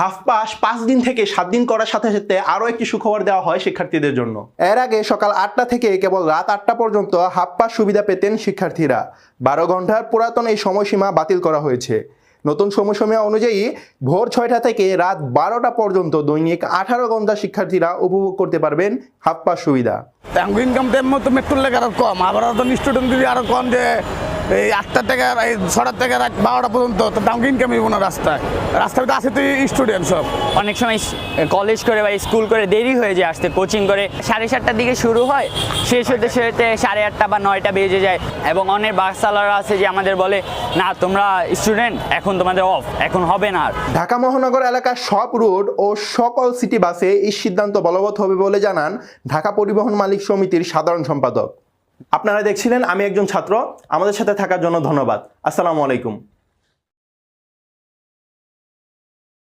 Half pass 5 দিন থেকে 7 দিন করার সাথে সাথে আরও একটি সুখবর দেওয়া হয় শিক্ষার্থীদের জন্য। এর আগে সকাল 8টা থেকে কেবল রাত 8টা পর্যন্ত হাফ পাস সুবিধা পেতেন শিক্ষার্থীরা। 12 ঘন্টার পুরাতন এই সময়সীমা বাতিল করা হয়েছে। নতুন সময়সীমা অনুযায়ী ভোর 6টা থেকে রাত 12টা পর্যন্ত দৈনিক 18 ঘন্টা শিক্ষার্থীরা উপভোগ করতে পারবেন হাফ পাস সুবিধা। ইনকাম টাইম মতো মেট্রোর লেগে আরো কম, আবার স্টুডেন্ট যদি আরো কম যে এই 8টা থেকে 6টা থেকে রাত 12টা পর্যন্ত দাম ইনকাম হইব না। রাস্তায় আছে তো স্টুডেন্ট সব। অনেক সময় কলেজ করে বা স্কুল করে দেরি হয়ে যায় আসতে, কোচিং করে 7:30টার দিকে শুরু হয়, শেষ হতে 8:30 বা 9টা বেজে যায়। এবং অনেক বাস চালকরা আছে যে আমাদের বলে না তোমরা স্টুডেন্ট, এখন তোমাদের অফ, এখন হবে না। ঢাকা মহানগর এলাকার সব রুট ও সকল সিটি বাসে এই সিদ্ধান্ত বলবৎ হবে বলে জানান ঢাকা পরিবহন মালিক সমিতির সাধারণ সম্পাদক। আপনারা দেখছিলেন আমি একজন ছাত্র। আমাদের সাথে থাকার জন্য ধন্যবাদ। আসসালামু আলাইকুম।